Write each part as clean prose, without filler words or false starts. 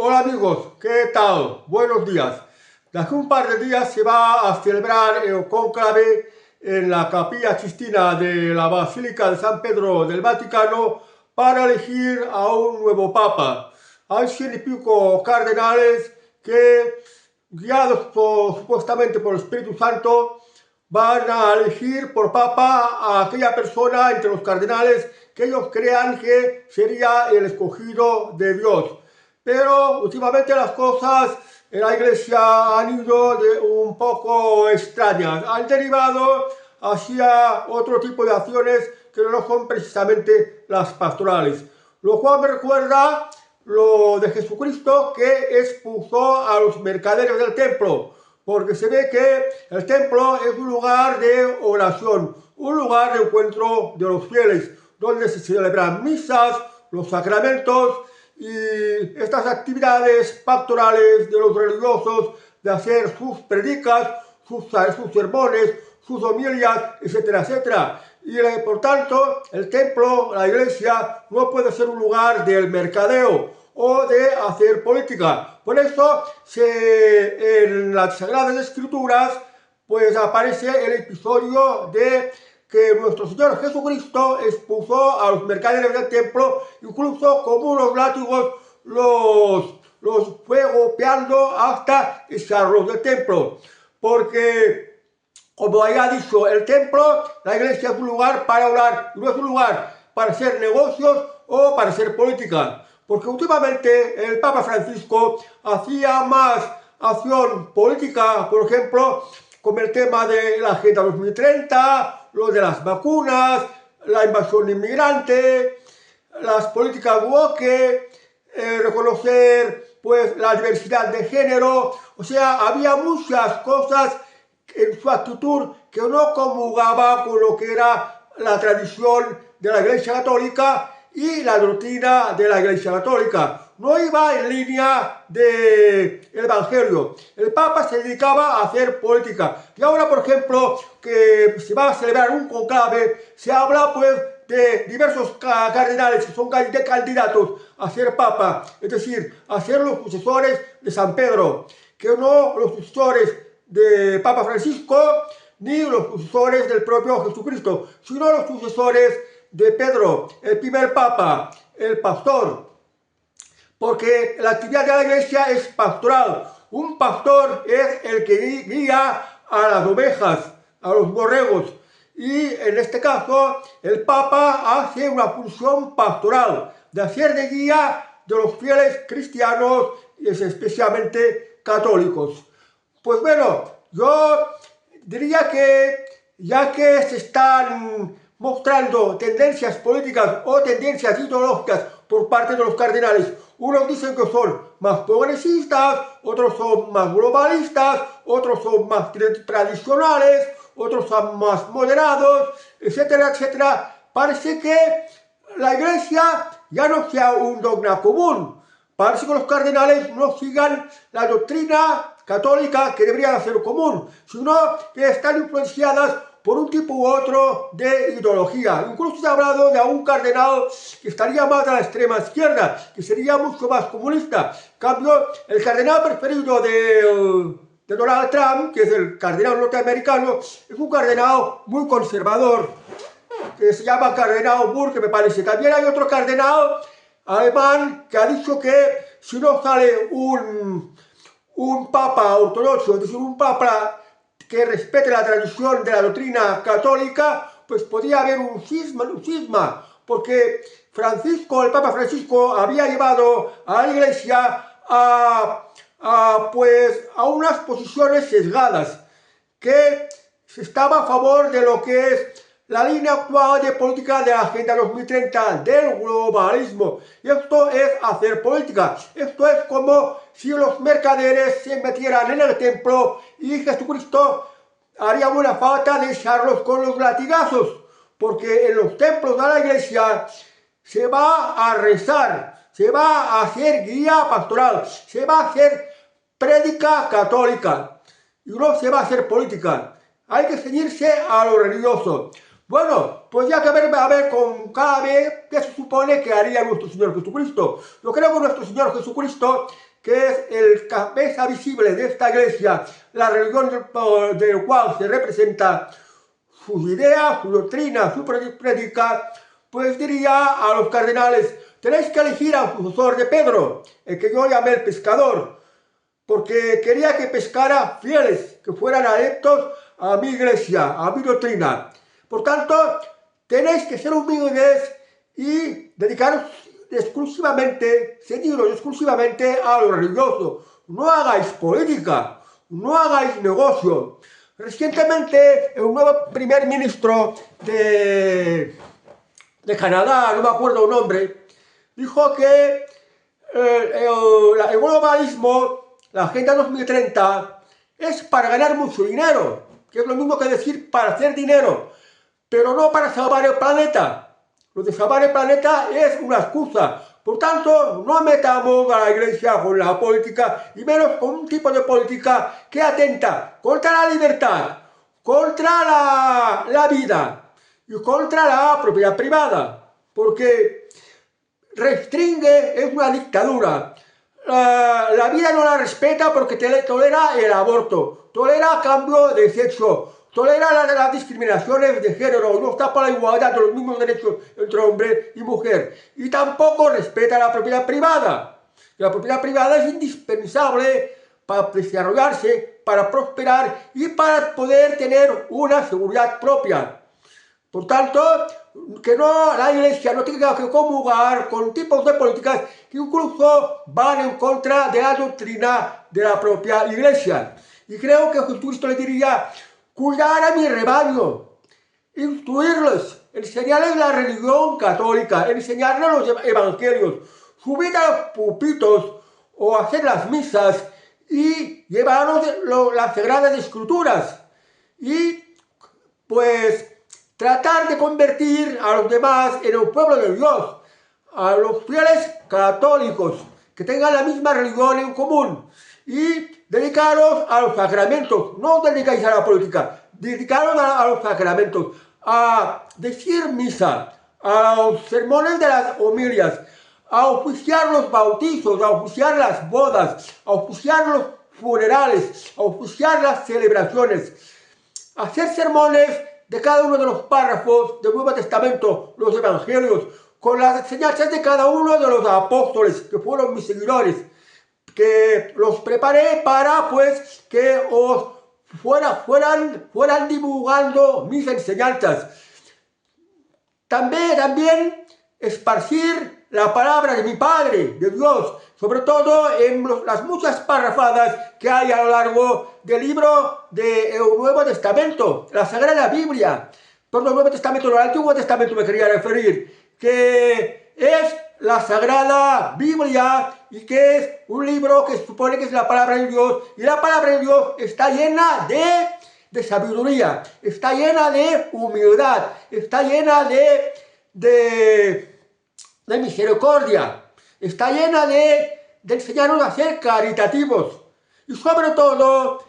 Hola amigos, ¿qué tal? Buenos días. De hace un par de días se va a celebrar el cónclave en la Capilla Sistina de la Basílica de San Pedro del Vaticano para elegir a un nuevo papa. Hay 100 y pico cardenales que, supuestamente por el Espíritu Santo, van a elegir por papa a aquella persona entre los cardenales que ellos crean que sería el escogido de Dios. Pero últimamente las cosas en la iglesia han ido un poco extrañas, han derivado hacia otro tipo de acciones que no son precisamente las pastorales. Lo cual me recuerda lo de Jesucristo, que expulsó a los mercaderes del templo, porque se ve que el templo es un lugar de oración, un lugar de encuentro de los fieles, donde se celebran misas, los sacramentos y estas actividades pastorales de los religiosos, de hacer sus predicas, sus sermones, sus homilias, etcétera, etcétera. Y por tanto, el templo, la iglesia, no puede ser un lugar del mercadeo o de hacer política. Por eso, en las Sagradas Escrituras, pues aparece el episodio de que nuestro Señor Jesucristo expulsó a los mercaderes del templo, incluso con unos látigos los fue golpeando hasta echarlos del templo. Porque, como haya dicho, el templo, la iglesia es un lugar para orar, no es un lugar para hacer negocios o para hacer política. Porque últimamente el Papa Francisco hacía más acción política, por ejemplo, con el tema de la Agenda 2030, lo de las vacunas, la invasión inmigrante, las políticas woke, reconocer pues la diversidad de género. O sea, había muchas cosas en su actitud que no comulgaba con lo que era la tradición de la Iglesia Católica y la doctrina de la Iglesia Católica. No iba en línea del Evangelio. El Papa se dedicaba a hacer política. Y ahora, por ejemplo, que se va a celebrar un conclave, se habla pues de diversos cardenales que son candidatos a ser Papa, es decir, a ser los sucesores de San Pedro, que no los sucesores de Papa Francisco, ni los sucesores del propio Jesucristo, sino los sucesores de Pedro, el primer Papa, el pastor. Porque la actividad de la iglesia es pastoral. Un pastor es el que guía a las ovejas, a los borregos. Y en este caso, el Papa hace una función pastoral, de hacer de guía de los fieles cristianos y especialmente católicos. Pues bueno, yo diría que ya que se están mostrando tendencias políticas o tendencias ideológicas por parte de los cardenales, unos dicen que son más progresistas, otros son más globalistas, otros son más tradicionales, otros son más moderados, etcétera, etcétera. Parece que la iglesia ya no sea un dogma común. Parece que los cardenales no sigan la doctrina católica que debería ser común, sino que están influenciadas por un tipo u otro de ideología. Incluso se ha hablado de un cardenal que estaría más a la extrema izquierda, que sería mucho más comunista. En cambio, el cardenal preferido de Donald Trump, que es el cardenal norteamericano, es un cardenal muy conservador, que se llama cardenal Burke, me parece. También hay otro cardenal alemán que ha dicho que si no sale un papa ortodoxo, es decir, un papa que respete la tradición de la doctrina católica, pues podría haber un cisma, porque el Papa Francisco había llevado a la iglesia a unas posiciones sesgadas, que estaba a favor de lo que es la línea actual de política de la Agenda 2030, del globalismo. Y esto es hacer política. Esto es como si los mercaderes se metieran en el templo y Jesucristo haría una falta de echarlos con los latigazos. Porque en los templos de la iglesia se va a rezar, se va a hacer guía pastoral, se va a hacer prédica católica y no se va a hacer política. Hay que ceñirse a lo religioso. Bueno, pues ya que a ver con cada vez qué se supone que haría nuestro Señor Jesucristo. Yo creo que nuestro Señor Jesucristo que es el cabeza visible de esta iglesia, la religión del cual se representa sus ideas, su doctrina, su prédica, pues diría a los cardenales: tenéis que elegir al sucesor de Pedro, el que yo llamé el pescador, porque quería que pescara fieles, que fueran adeptos a mi iglesia, a mi doctrina. Por tanto, tenéis que ser humildes y dedicaros exclusivamente, ceñiros exclusivamente a lo religioso. No hagáis política, no hagáis negocio. Recientemente, el nuevo primer ministro de Canadá, no me acuerdo el nombre, dijo que el globalismo, la Agenda 2030, es para ganar mucho dinero, que es lo mismo que decir para hacer dinero, pero no para salvar el planeta. Lo de salvar el planeta es una excusa. Por tanto, no metamos a la iglesia con la política, y menos con un tipo de política que atenta contra la libertad, contra la vida y contra la propiedad privada, porque restringe, es una dictadura. La vida no la respeta porque tolera el aborto, tolera cambio de sexo, tolera las discriminaciones de género, no está para la igualdad de los mismos derechos entre hombre y mujer, y tampoco respeta la propiedad privada. La propiedad privada es indispensable para desarrollarse, para prosperar y para poder tener una seguridad propia. Por tanto, que la iglesia no tenga que comulgar con tipos de políticas que incluso van en contra de la doctrina de la propia iglesia. Y creo que Jesucristo le diría: cuidar a mi rebaño, instruirlos, enseñarles la religión católica, enseñarles los evangelios, subir a los púlpitos o hacer las misas y llevarlos las sagradas escrituras. Y pues tratar de convertir a los demás en el pueblo de Dios, a los fieles católicos, que tengan la misma religión en común, y dedicaros a los sacramentos. No os dedicáis a la política, dedicaros a los sacramentos, a decir misa, a los sermones de las homilias, a oficiar los bautizos, a oficiar las bodas, a oficiar los funerales, a oficiar las celebraciones, a hacer sermones de cada uno de los párrafos del Nuevo Testamento, los evangelios, con las enseñanzas de cada uno de los apóstoles que fueron mis seguidores, que los preparé para pues que os fueran divulgando mis enseñanzas. También esparcir la palabra de mi Padre, de Dios, sobre todo en las muchas párrafadas que hay a lo largo del libro del Nuevo Testamento, la Sagrada Biblia. Perdón, el Nuevo Testamento, no, el Antiguo Testamento me quería referir, que es la Sagrada Biblia y que es un libro que se supone que es la palabra de Dios, y la palabra de Dios está llena de sabiduría, está llena de humildad, está llena de misericordia, está llena de enseñarnos a ser caritativos. Y sobre todo,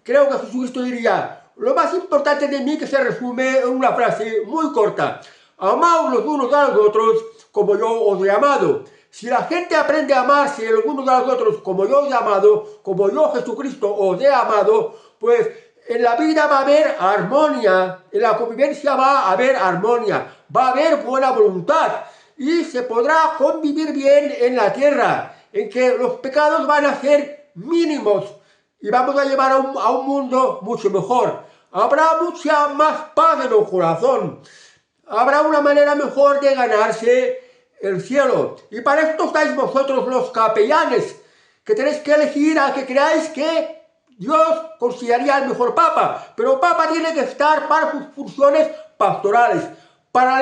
creo que Jesucristo diría: lo más importante de mí, que se resume en una frase muy corta: amaos los unos a los otros como yo os he amado. Si la gente aprende a amarse los unos a los otros como yo os he amado, como yo, Jesucristo, os he amado, pues en la vida va a haber armonía, en la convivencia va a haber armonía, va a haber buena voluntad y se podrá convivir bien en la tierra, en que los pecados van a ser mínimos y vamos a llevar a un mundo mucho mejor. Habrá mucha más paz en el corazón, habrá una manera mejor de ganarse el cielo. Y para esto estáis vosotros, los capellanes, que tenéis que elegir a que creáis que Dios consideraría el mejor papa. Pero el papa tiene que estar para sus funciones pastorales, para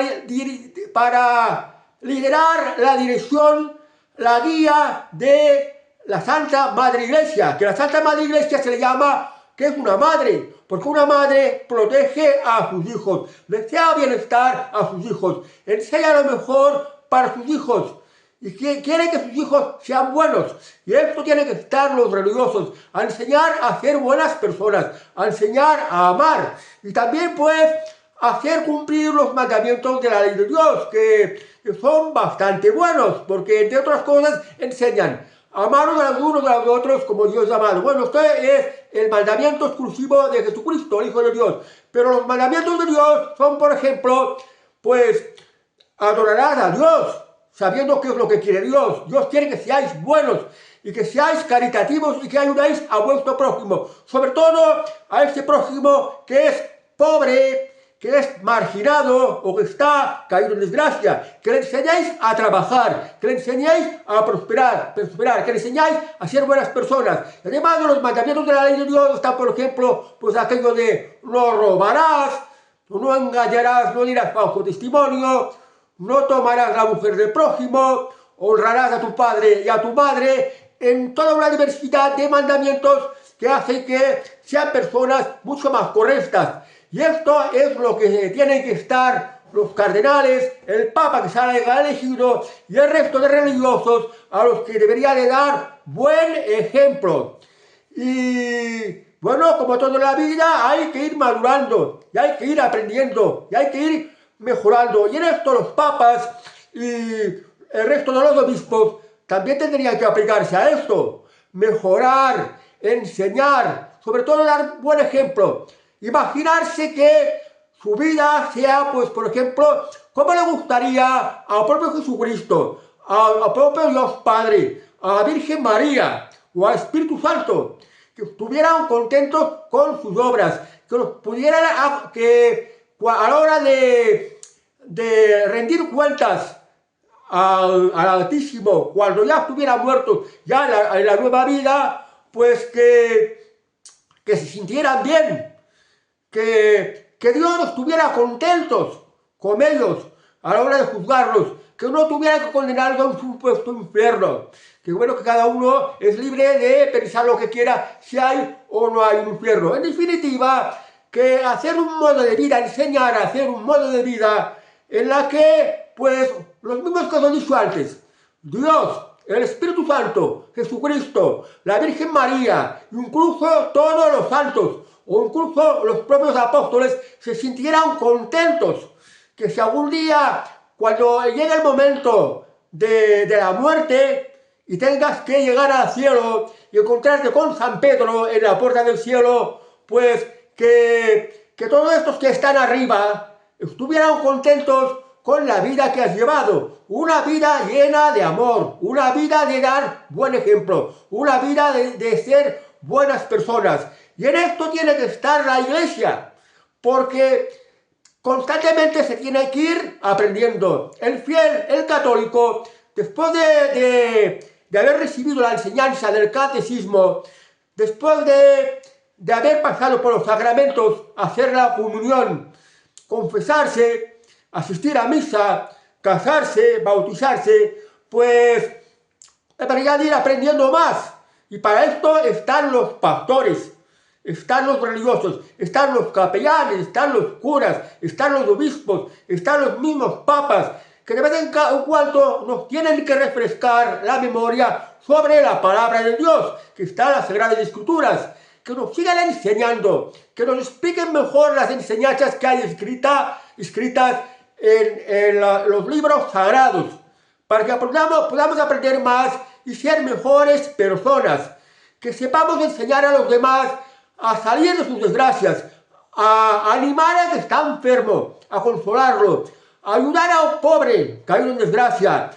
liderar la dirección, la guía de la Santa Madre Iglesia, que la Santa Madre Iglesia se le llama que es una madre, porque una madre protege a sus hijos, desea bienestar a sus hijos, enseña lo mejor para sus hijos y quiere que sus hijos sean buenos. Y esto tiene que estar los religiosos, a enseñar a ser buenas personas, a enseñar a amar y también pues hacer cumplir los mandamientos de la ley de Dios, que son bastante buenos, porque entre otras cosas enseñan amaros a los unos a los otros como Dios amado. Bueno, esto es el mandamiento exclusivo de Jesucristo, el Hijo de Dios. Pero los mandamientos de Dios son, por ejemplo, pues, adorarás a Dios, sabiendo qué es lo que quiere Dios. Dios quiere que seáis buenos y que seáis caritativos y que ayudéis a vuestro prójimo. Sobre todo a ese prójimo que es pobre, que es marginado o que está caído en desgracia, que le enseñáis a trabajar, que le enseñáis a prosperar, que le enseñáis a ser buenas personas. Además de los mandamientos de la ley de Dios está, por ejemplo, pues aquello de no robarás, no engañarás, no dirás falso testimonio, no tomarás la mujer del prójimo, honrarás a tu padre y a tu madre, en toda una diversidad de mandamientos que hacen que sean personas mucho más correctas. Y esto es lo que tienen que estar los cardenales, el Papa que se ha elegido y el resto de religiosos a los que debería de dar buen ejemplo. Y bueno, como todo en la vida, hay que ir madurando, y hay que ir aprendiendo, y hay que ir mejorando. Y en esto los papas y el resto de los obispos también tendrían que aplicarse a esto. Mejorar, enseñar, sobre todo dar buen ejemplo. Imaginarse que su vida sea, pues, por ejemplo, como le gustaría al propio Jesucristo, al propio Dios Padre, a la Virgen María o al Espíritu Santo, que estuvieran contentos con sus obras, que los pudieran, que a la hora de rendir cuentas al Altísimo, cuando ya estuvieran muertos, ya en la nueva vida, pues que se sintieran bien, que Dios estuviera contentos con ellos a la hora de juzgarlos, que no tuviera que condenarlos a un supuesto infierno. Que bueno, que cada uno es libre de pensar lo que quiera, si hay o no hay un infierno. En definitiva, que hacer un modo de vida, enseñar a hacer un modo de vida en la que, pues, los mismos que os he dicho antes, Dios, el Espíritu Santo, Jesucristo, la Virgen María, incluso todos los santos, o incluso los propios apóstoles, se sintieran contentos, que si algún día, cuando llegue el momento de la muerte, y tengas que llegar al cielo y encontrarte con San Pedro en la puerta del cielo, pues que todos estos que están arriba estuvieran contentos con la vida que has llevado, una vida llena de amor, una vida de dar buen ejemplo, una vida de ser buenas personas. Y en esto tiene que estar la Iglesia, porque constantemente se tiene que ir aprendiendo. El fiel, el católico, después de haber recibido la enseñanza del catecismo, después de haber pasado por los sacramentos, hacer la comunión, confesarse, asistir a misa, casarse, bautizarse, pues debería ir aprendiendo más. Y para esto están los pastores, están los religiosos, están los capellanes, están los curas, están los obispos, están los mismos papas, que de vez en cuando nos tienen que refrescar la memoria sobre la palabra de Dios, que está en las Sagradas Escrituras, que nos sigan enseñando, que nos expliquen mejor las enseñanzas que hay escritas en los libros sagrados, para que podamos aprender más y ser mejores personas, que sepamos enseñar a los demás a salir de sus desgracias, a animar al que está enfermo, a consolarlo, a ayudar a un pobre caído en desgracia,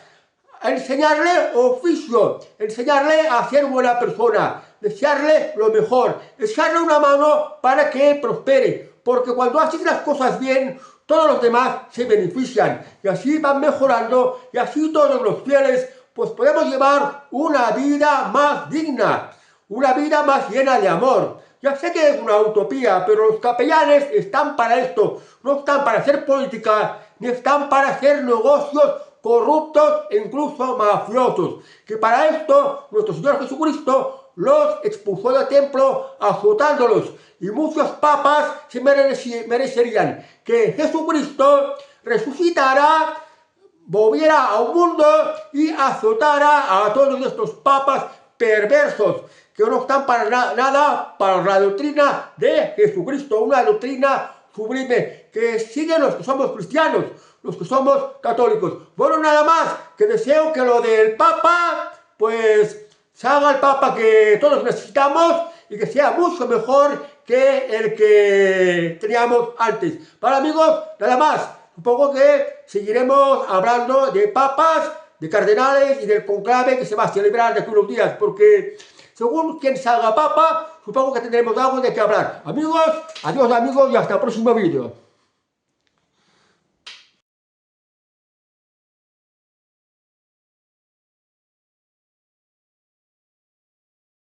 a enseñarle oficio, enseñarle a ser buena persona, desearle lo mejor, echarle una mano para que prospere, porque cuando haces las cosas bien, todos los demás se benefician y así van mejorando y así todos los fieles pues podemos llevar una vida más digna, una vida más llena de amor. Ya sé que es una utopía, pero los capellanes están para esto, no están para hacer política, ni están para hacer negocios corruptos e incluso mafiosos, que para esto nuestro Señor Jesucristo los expulsó del templo azotándolos, y muchos papas se merecerían que Jesucristo resucitara, volviera a un mundo y azotara a todos estos papas perversos que no están para nada para la doctrina de Jesucristo, una doctrina sublime que siguen los que somos cristianos, los que somos católicos. Bueno, nada más, que deseo que lo del Papa pues salga el Papa que todos necesitamos y que sea mucho mejor que el que teníamos antes. Para amigos, nada más. Supongo que seguiremos hablando de papas, de cardenales y del conclave que se va a celebrar de aquí unos días, porque según quien salga papa, supongo que tendremos algo de qué hablar. Amigos, adiós amigos y hasta el próximo vídeo.